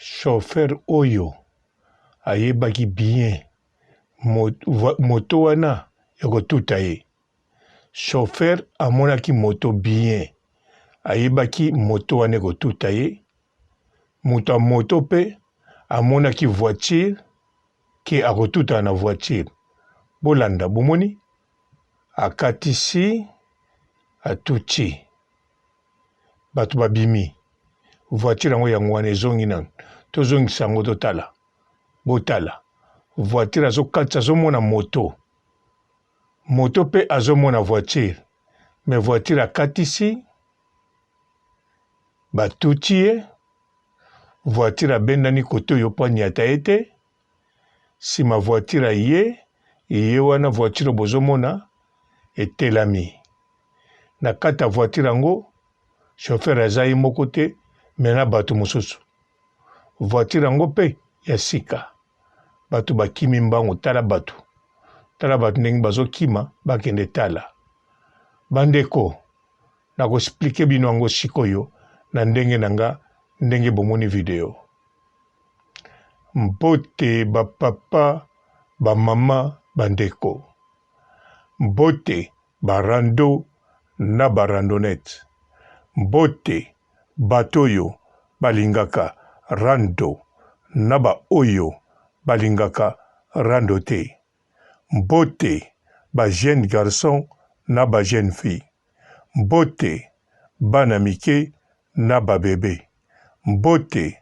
chauffeur oyo ayebaki bien moto wana ekotuta ye. Chauffeur amonaki moto bien ayebaki moto wana ekotuta ye. Moto a moto pe amonaki voiture ke akotuta na voiture. Bolanda bomoni akatisi atuti bato babimi voiture yango yango wana ezongi nanu tozongisa yango totala botala voiture azokatisa azomona moto pe azomona voiture mais voiture akatisi batuti ye voiture abendani kote oyo po anyata ye te nsima voiture ye wana voiture bozomona etelami na kati ya voiture yango chauffeur aza ye moko te me na bato mosusu voiture yango mpe ya sika bato bakimi mbango tala bato ndenge bazokima bakende tala bandeko nakoexplike bino yango sikoyo na ndenge nanga ndenge bomoni video mbote bapapa bamama bandeko mbote barando na barandonete mbote bato oyo balingaka rando na baoyo balingaka rando te mbote ba jeune garçon na ba jeune fille mbote bana mike na ba bebe mbote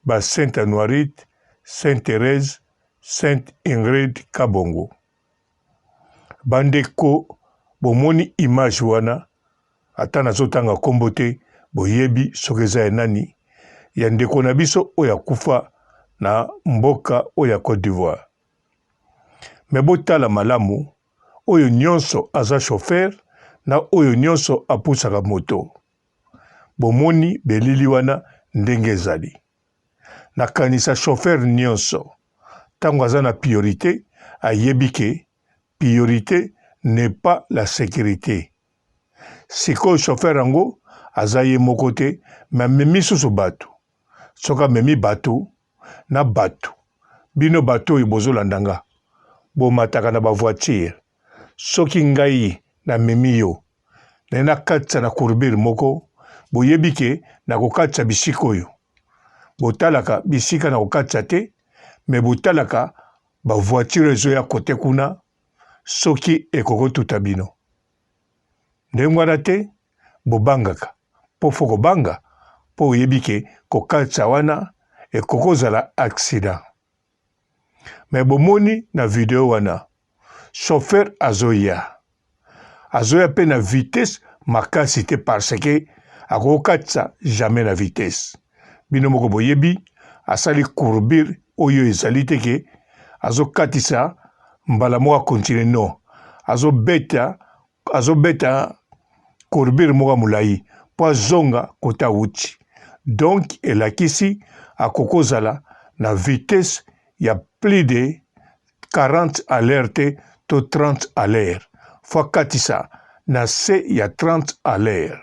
ba Sainte Anuarite, Sainte Thérèse, Sainte Ingrid Kabongo. Bandeko bomoni image wana ata nazotanga kombo te boyebi soki eza ya nani ya ndeko na biso oyo akufa na mboka oyo ya Côte d'Ivoire. Me botala malamu oyo nyonso aza chauffeur na oyo nyonso apusaka moto. Bomoni belili wana ndenge ezali. Nakanisa chauffeur nyonso tango aza na priorité ayebi ke priorité n'est pas la sécurité. Sikoyo chauffeur yango aza ye moko te me amemi susu bato. Soki amemi bato na bato bino bato oyo bozolanda nga bomataka na bavoiture soki ngai namemi yo nakatisa na courbure moko boyebi ke nakokatisa bisika oyo botalaka bisika nakokatisa te me botalaka bavoiture ezoya kote kuna soki ekokotuta bino ndenge wana te bobangaka mpo fo kobanga mpo oyebi ke kokatisa wana ekokozala accident. Me bomoni na video wana chauffeur azoya pe na vitesse makasi te parce que akokatisa jamais na vitesse. Bino moko boyebi asali courbure oyo ezali te ke azokatisa mbala moko continue non azobeta courbure moko mulai po azonga kota uti. Donc elakisi akokozala na vitesse ya plus de 40 à l'heure te to 30 à l'heure. Fo katisa na se ya 30 à l'heure.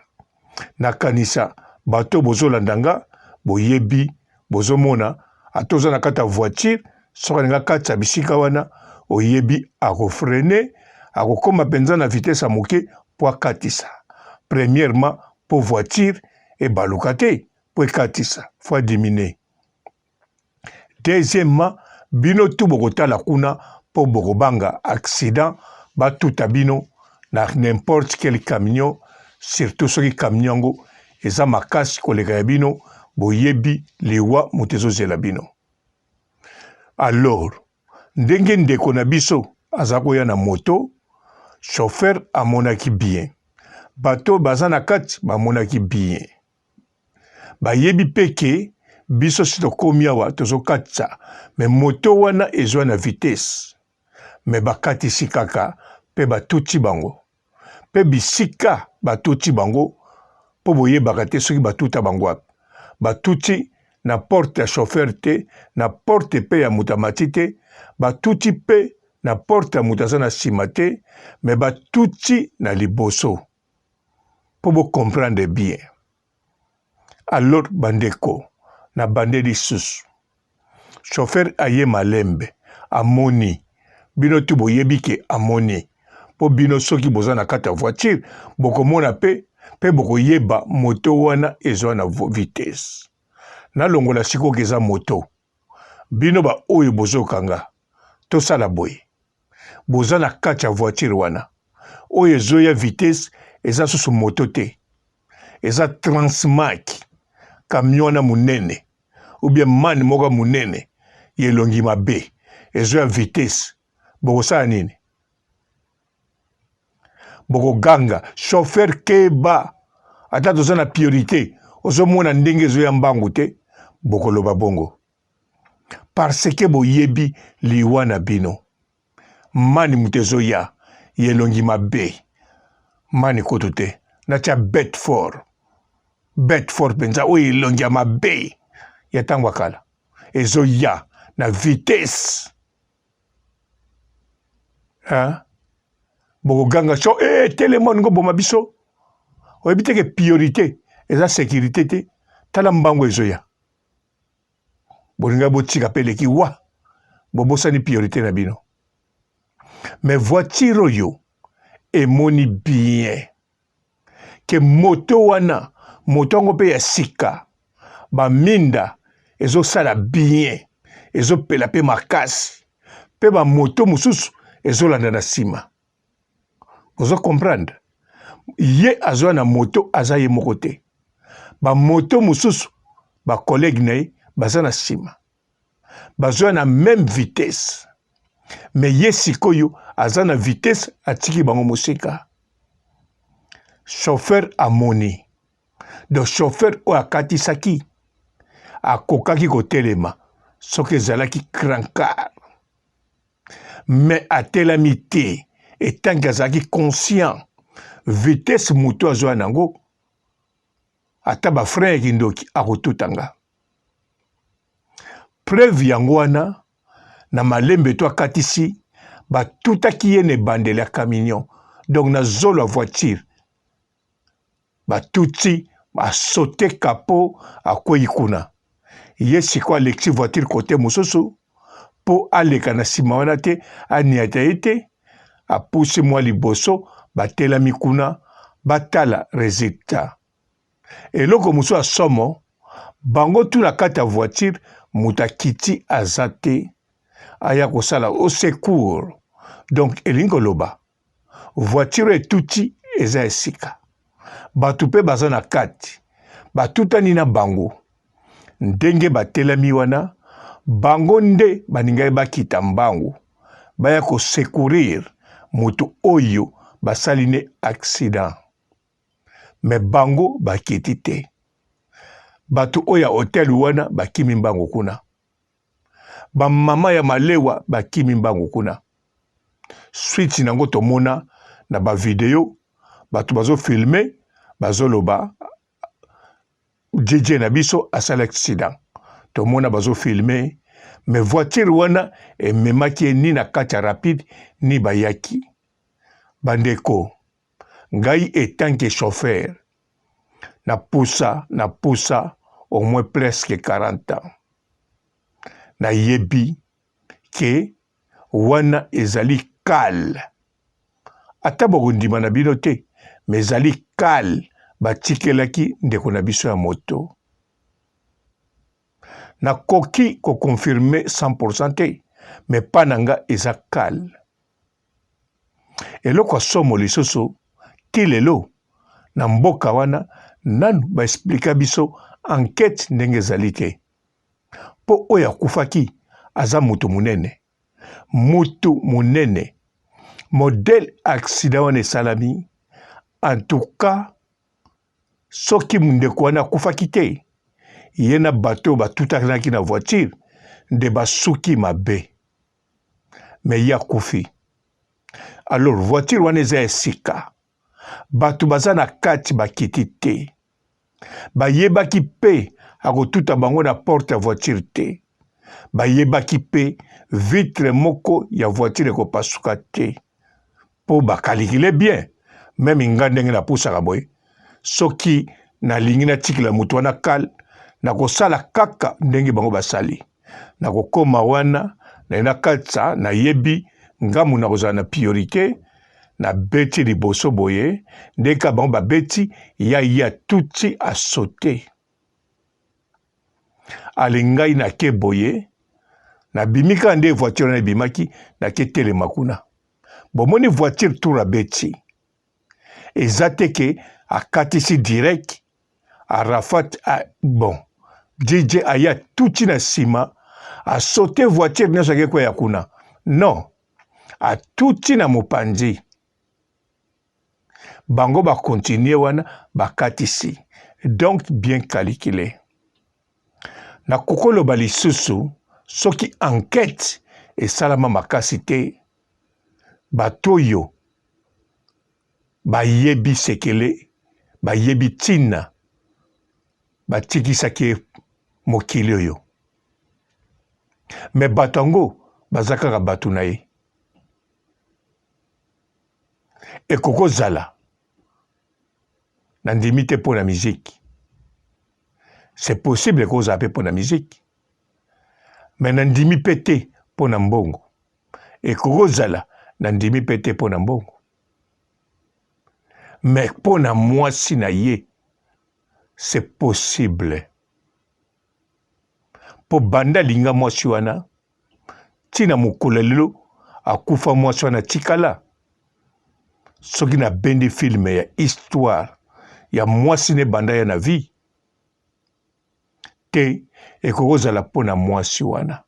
Nakanisa bato bozolandanga boyebi bozomona atoza na kata voiture soka nga katisa bisika wana oyebi akofrene akokoma penza na vitesse amoke po akatisa. Premièrement po voiture e baluka te po ekatisa fo diminuer. Deuxièmement bino tu bokotala kuna po bokobanga accident batuta bino na n'importe quel camion surtout soki camion yango eza makasi koleka ya bino boyebi liwa moto ezozela bino. Alors ndenge ndeko na biso aza koya na moto chauffeur amonaki bien bato baza na kati bamonaki bien bayebi peke biso si tokomi awa tozokatisa me moto wana ezwa na vitesse me bakatisi kaka pe batuti bango pe bisika batuti bango po boyebaka te soki batuta bango wapi batuti na porte ya chauffeur te na porte pe ya moto amati te batuti pe na porte ya moto aza na nsima te me batuti na liboso po bocomprendre bien. Alors bandeko na bande lisusu chauffeur aye malembe amoni bino tu boyebi ke amoni po bino soki boza na kati ya voiture bokomona pe bokoyeba moto wana ezwa na vitesse nalongola sikoyo eza moto bino ba oyo bozokanga tosala boye boza na kati ya voiture wana oyo ezoya vitesse eza susu moto te eza transmark camion wana munene ou bien mani moko munene yelongi mabe ezoya vitesse bokosala nini bokoganga chauffeur keba ata toza na priorité ozomona ndenge ezoya mbangu te bokoloba bongo parce que boyebi liwa na bino mani mutu ezoya yelongi mabe mani koto te natia Bedford penza oyo elongi ya mabe ya ntango ya kala ezoya na vitesse bokoganga so telema ningo boma biso oyebi teke priorité eza sécurité te tala mbango ezoya bolinga botika mpe leki wa bobosani priorité na bino mais voiture oyo emoni bien ke moto wana moto yango mpe ya sika baminda ezosala bien ezopela mpe makasi mpe bamoto mosusu ezolanda na nsima ozo comprendre ye azwa na moto aza ye moko te bamoto mosusu bakolege na ye baza na nsima bazwa na même vitesse mais ye sikoyo aza na vitesse atiki bango mosika chauffeur amoni donc chauffeur oyo akatisaki akokaki kotelema soki ezalaki crancard mais atelami te etangi azalaki conscient vitesse moto azwa nango ata bafrein ya kindoki akotutanga preuve yango wana na malembe to akatisi batutaki ye na ebandeli ya camion donc na zolo ya voiture batuti asote kapo akwei kuna ye sikoyo aleki voiture kote mosusu mpo aleka na nsima wana te aniata ye te apusi mwa liboso batelami kuna batala resultat eloko mosusu asomo bango tu na kati ya voiture moto akiti aza te aya kosala au secours donc elingi koloba voiture etuti eza esika bato mpe baza na kati batutani na bango ndenge batelami wana bango nde baningai bakita mbangu baya kosecourir moto oyo basali ne accident me bango bakiti te bato oyo ya hotel wana bakimi mbangu kuna bamama ya malewa bakimi mbangu kuna suite nango tomona na bavideo bato bazofilme bazoloba JJ na biso asala accident tomona bazofilme me voiture wana ememaki ni na kati ya rapide ni bayaki bandeko ngai etanke chauffeur na poussa au moins presque 40 ans na yebi ke wana ezali kale ata bokondima na bino te me ezali kale batikelaki ndeko na biso ya moto nakoki kokonfirme 100% te me pa na nga eza kale eloko asomo lisusu ti lelo na mboka wana nanu baexplika biso enquête ndenge ezali te mpo oyo akufaki aza mutu munene modèle accident wana esalami en tout cas soki ndeko wana akufaki te ye na bato batutanaki na voiture nde basuki mabe me ye akufi alors voiture wana eza esika bato baza na kati bakiti te bayebaki mpe akotuta bango na porte ya voiture te bayebaki mpe vitre moko ya voiture ekopasuka te mpo bakalikile bien meme nga ndenge napusaka boye soki nalingi natikila moto wana kale na kosala kaka ndenge bango basali na kokoma wana na katsa na yebi ngamu na kozala na priorité na beti liboso boye ndeka bango babeti ya tuti a sauter alingai na ke boye na bimika nde voiture na bimaki na ke telema kuna bomoni voiture tour a beti ezate ke akatisi direct Arafat bon DJ aya tuti na sima a sauter voiture nyonso ke kwa ya kuna non a tuti na mopanzi bango ba continuer wana bakatisi donc bien calculé na kokolo balisusu soki enquête esalama makasi te batoyo bayebi sekele bayebi tina batikisaki mokili oyo me bato yango baza kaka bato na ye ekokozala na ndimi te mpo na miziki c'est possible ekozala mpe mpo na miziki me na ndimi mpe te mpo na mbongo ekokozala na ndimi mpe te mpo na mbongo me mpo na mwasi na ye c'est possible mpo banda linga mwasi wana ntina mokolo lelo akufa mwasi wana tikala soki na bendi filme ya histoire ya mwasi ne banda ya na vie te ekokozala mpo na mwasi wana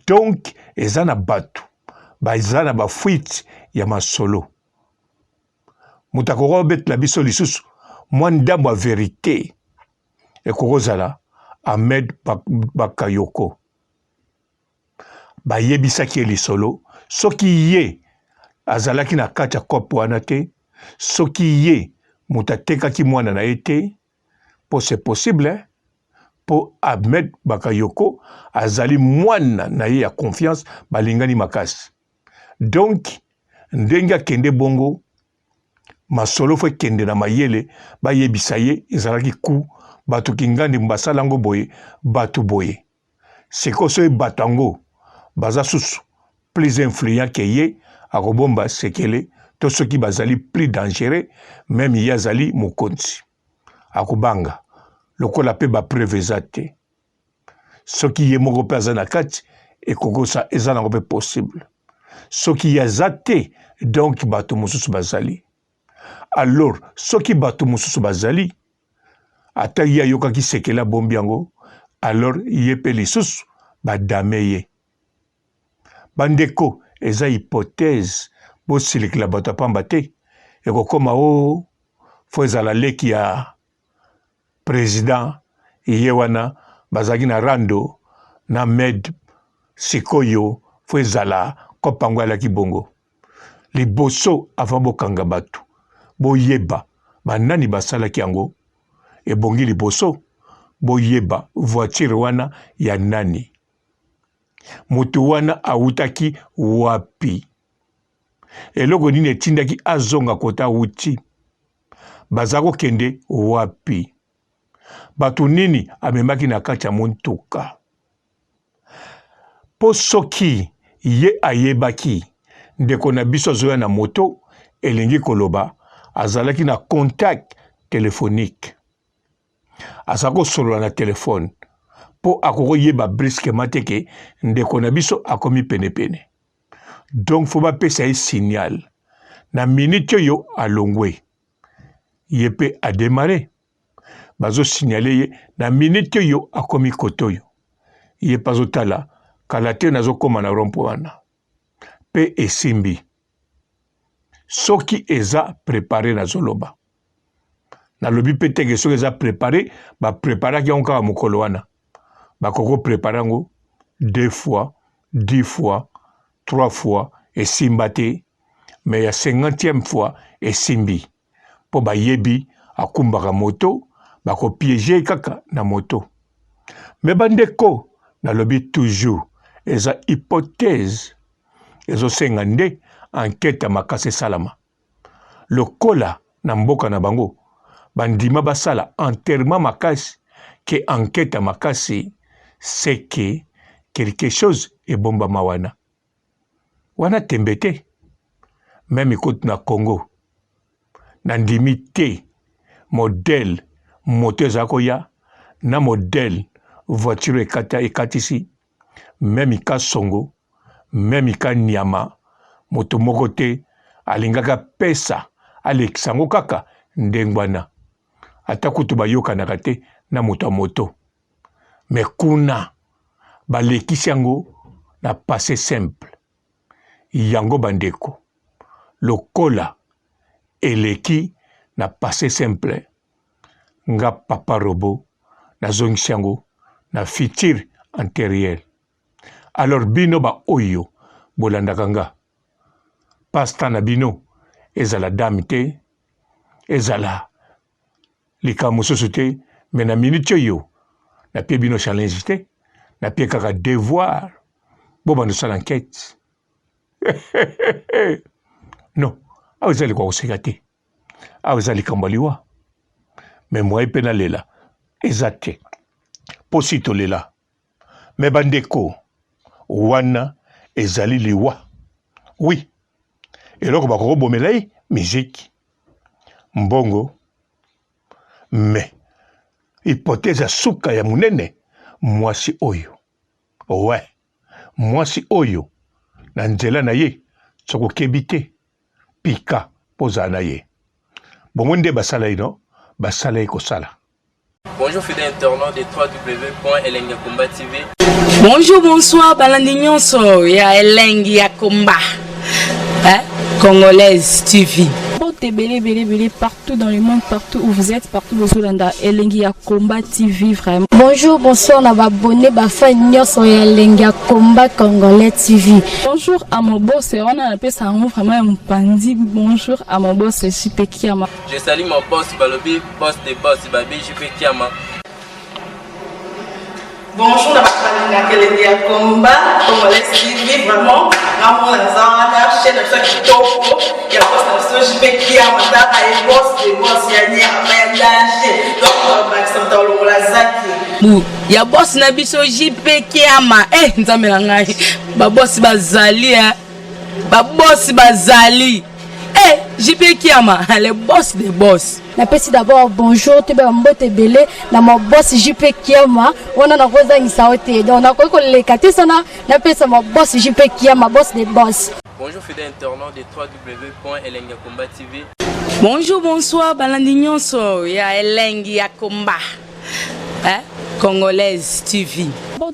donc eza na bato baza na bafuite ya masolo moto akokoka obetela biso lisusu mwa ndambo ya verité ekokozala Ahmed Bakayoko bayebisaki ye lisolo soki ye azalaki na kati ya kopo wana te soki ye moto atekaki mwana na ye te po c'est possible po Ahmed Bakayoko azali mwana na ye ya confiance balingani makasi donc ndenge akende bongo masolo fo kende na mayele bayebisa ye ezalaki ku bato kingandi mbasala ngo boye bato boye sikoso e batango baza susu plus influent que ye akobomba sekele to soki bazali plus dangereux même ye azali mokonzi akobanga lokola pe bapreuve eza te soki ye moko mpe aza na kati ekokosa eza nango mpe possible soki ye aza te donc bato mosusu bazali alors soki bato mosusu bazali ata ye ayokaki sekele abombi yango alors ye mpe lisusu badame ye bandeko eza hypothèse bosilikila bato apamba te ekokoma o fo ezala leki ya président ye wana bazalaki na rando na med sikoyo fo ezala kopango alaki bongo liboso avant bokanga bato boyeba banani basalaki yango ebongi liboso boyeba voiture wana ya nani moto wana awutaki wapi eloko nini etindaki azonga kota awuti baza kokende wapi bato nini amemaki na kati ya motuka po soki ye ayebaki ndeko na biso azoya na moto elingi koloba azalaki na contact téléphonique aza kosolola na telefone po akokoyeba brusquement te ke ndeko na biso akomi penepene donc fo bapesa ye signal na minute oyo alongwe ye mpe ademare bazosignale ye na minute oyo akomi kote oyo ye mpe azotala kala te nazokóma na rompo wana mpe esimbi soki eza prépare nazoloba nalobi mpe teke soki eza prépare bapreparaki yango kaka mokolo wana bakoko prépare yango 2 fois 10 fois 3 fois esimba te me ya 50e fois esimbi mpo bayebi akumbaka moto bakopiége kaka na moto me bandeko nalobi toujours eza hypothèse ezosenga nde enquête ya makasi esalama lokola na mboka na bango bandima basala enterrement makasi ke enquête makasi c'est que quelque chose ebombama wana wana tembe te même écoute na Congo na ndimi te modèle moto ezalaka ya na modèle voiture ekatisi même ika songo même ika nyama moto moko te alingaka pesa alekisa yango kaka ndenge wana ata kutu bayokanaka te na moto ya moto mais kuna balekisi yango na passé simple yango bandeko lokola eleki na passé simple nga papa robo na zongisi yango na futur antérieur alors bino ba oyo bolandaka nga pasta na bino ezala dame te ezala likambo mosusu te me na minute oyo napie bino challenge te napie kaka devoir bobanda osala enquête non awa eza likwa koseka te awa eza likambo ya liwa me mwai mpe nalela eza te mpo si tolela me bandeko wana ezali liwa oui eloko bakokobomela ye miziki mbongo me hypothèse ya suka ya monene mwasi oyo mwasi oyo na nzela na ye sokokebi te pika mpo ozala na ye bongo nde basala ye no basala ye kosala. Bonjour fidèles internautes de www.elengiakomba TV. Bonjour, bonsoir, balandi nyonso ya Elengi ya Komba, Congolaise TV. Belé partout dans le monde, partout où vous êtes, partout où vous êtes, Elengi ya Komba TV vraiment. Bonjour, bonsoir, on va abonner bafa nyonso ya Elengi ya Komba Congolais TV. Bonjour à mon boss, on a appelé ça vraiment un pandi. Bonjour à mon boss, JP Kiama. Je salue mon boss Balobi, boss de boss Babi, JP Kiama. Bonjour, la famille de Elengi ya Komba, Congolais TV vraiment. Ramon Lazana, chef de chaque topo, il y a boss de JP Kiama, et boss de boss, il y a un donc Maxime Tolong Lazaki. Il y a boss na biso JP Kiama, nzambe na ngai, ba boss bazali, ba boss bazali. JP Kiama, le boss des boss. Napesi d'abord bonjour, tebe mbote belé, na mon boss JP Kiama, on a rosa isaote. Donc on a quoi le kati sana, napesa mon boss JP Kiama, boss des boss. Bonjour fidèles internautes de www.elengiakomba TV. Bonjour, bonsoir, balandi nyonso ya Elengi ya Komba, Congolaise TV.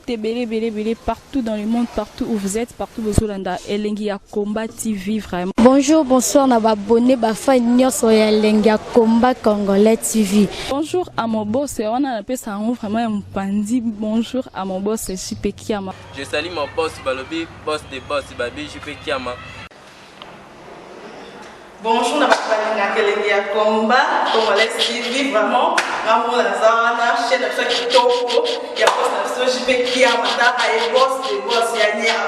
Belé partout dans le monde, partout où vous êtes, partout où vous êtes, Elengi ya Komba TV vraiment. Bonjour, bonsoir, on va abonner bafa nyonso ya Elengi ya Komba Congolais TV. Bonjour à mon boss, on a appelé ça vraiment un pandi. Bonjour à mon boss, JP Kiama. Je salue mon boss Balobi, boss de boss Babi, JP Kiama. Bonjour, la famille de Elengi ya Komba, Congolais TV vraiment. Ramon Lazana, chef de chaque topo, il y a boss de JP Kiama, et boss de boss, il y a un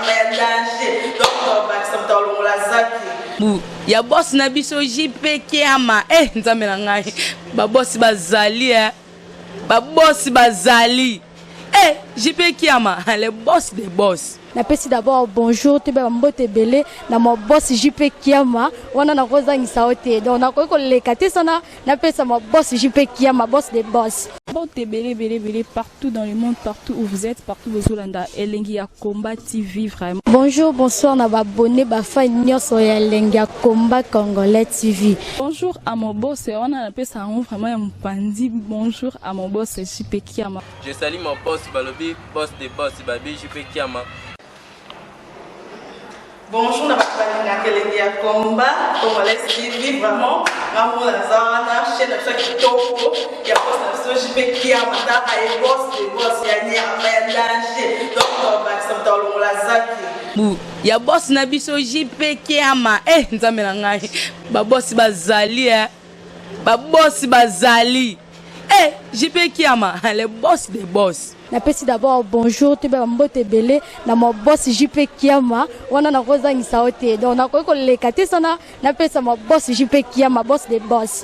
donc Maxime Tolong Lazaki. Il y a boss na biso JP Kiama, nzambe na ngai, ba boss bazali, ba boss bazali. JP Kiama, le boss des boss. Napesi d'abord bonjour, tebe mbote belé, na mon boss JP Kiama, on a rosa isaote. Donc on a quoi le kati sana, napesa mon boss JP Kiama, boss des boss. Belé partout dans le monde, partout où vous êtes, partout où vous êtes, Elengi ya Komba TV vraiment. Bonjour, bonsoir, on va abonner bafa nyonso ya Elengi ya Komba Congolais TV. Bonjour à mon boss, on a appelé ça vraiment un pandi. Bonjour à mon boss, JP Kiama. Je salue mon boss Balobi, boss de boss Babi, JP Kiama. Bonjour, la famille de Elengi ya Komba, Congolais TV vraiment. Ramon Lazana, chef de chaque topo, il y a boss de JP Kiama, et boss de boss, il y a un donc Maxime Tolong Lazaki. Il y a boss na biso JP Kiama, nzambe na ngai, ba boss bazali, ba boss bazali. JP Kiama, le boss des boss. Napesi d'abord bonjour, tebe mbote belé, na mon boss JP Kiama, on a rosa isaote. Donc on a quoi le kati sana, napesa mon boss JP Kiama, boss des boss.